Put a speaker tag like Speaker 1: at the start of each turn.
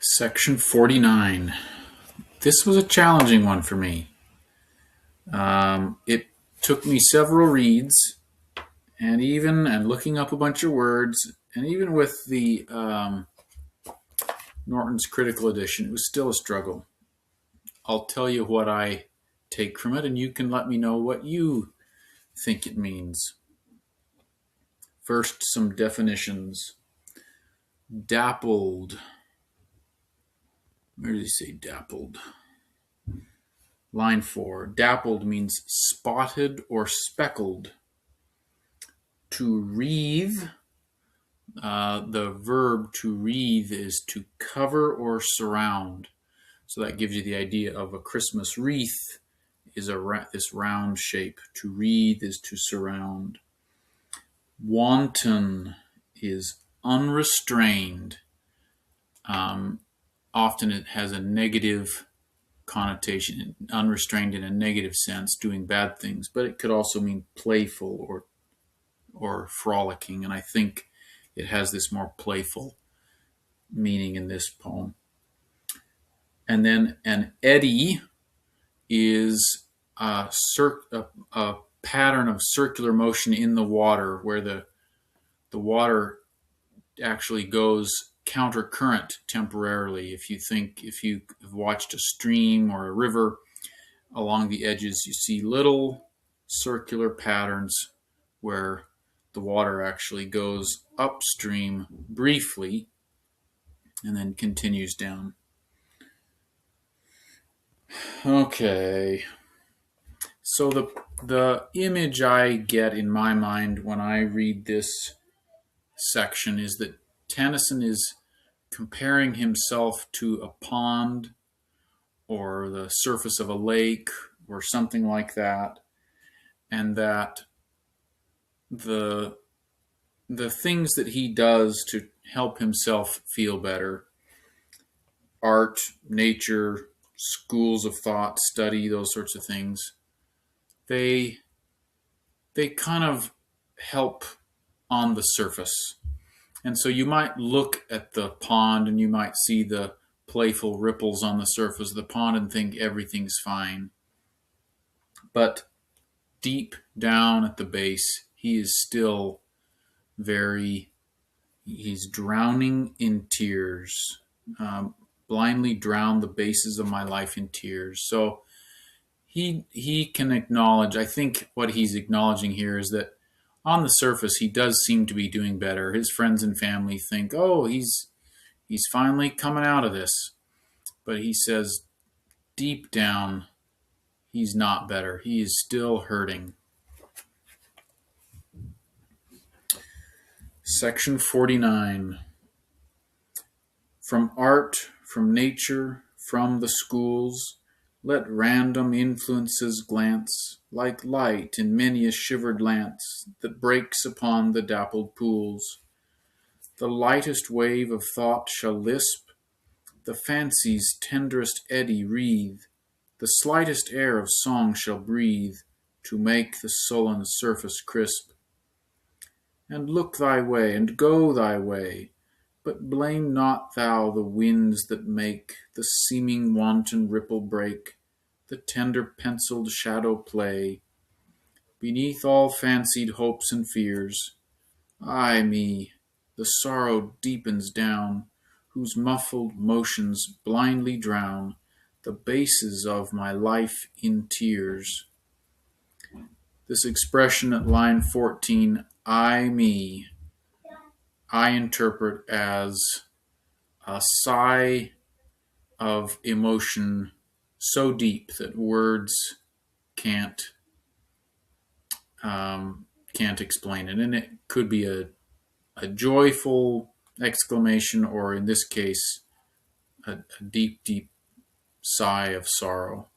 Speaker 1: Section 49. This was a challenging one for me. It took me several reads, and looking up a bunch of words, and even with the Norton's Critical Edition, it was still a struggle. I'll tell you what I take from it, and you can let me know what you think it means. First, some definitions. Dappled. Where did he say dappled? Line 4. Dappled means spotted or speckled. To wreathe, the verb to wreathe is to cover or surround. So that gives you the idea of a Christmas wreath is this round shape. To wreathe is to surround. Wanton is unrestrained. Often it has a negative connotation, unrestrained in a negative sense, doing bad things, but it could also mean playful or frolicking, and I think it has this more playful meaning in this poem. And then an eddy is a pattern of circular motion in the water, where the water actually goes counter current temporarily. If you have watched a stream or a river, along the edges you see little circular patterns where the water actually goes upstream briefly and then continues down. Okay. So the image I get in my mind when I read this section is that Tennyson is comparing himself to a pond or the surface of a lake or something like that, and that the things that he does to help himself feel better, art, nature, schools of thought, study, those sorts of things, they kind of help on the surface. And so you might look at the pond and you might see the playful ripples on the surface of the pond and think everything's fine. But deep down at the base, he is still he's drowning in tears. Blindly drown the bases of my life in tears. So he can acknowledge, I think what he's acknowledging here is that on the surface, he does seem to be doing better. His friends and family think, oh, he's finally coming out of this. But he says, deep down, he's not better. He is still hurting. Section 49. From art, from nature, from the schools, let random influences glance, like light in many a shivered lance that breaks upon the dappled pools. The lightest wave of thought shall lisp, the fancy's tenderest eddy wreathe, the slightest air of song shall breathe, to make the sullen surface crisp. And look thy way, and go thy way, but blame not thou the winds that make the seeming wanton ripple break, the tender penciled shadow play. Beneath all fancied hopes and fears, ay me, the sorrow deepens down, whose muffled motions blindly drown the bases of my life in tears. This expression at line 14, ay me, I interpret as a sigh of emotion so deep that words can't explain it. And it could be a joyful exclamation, or in this case, a deep, deep sigh of sorrow.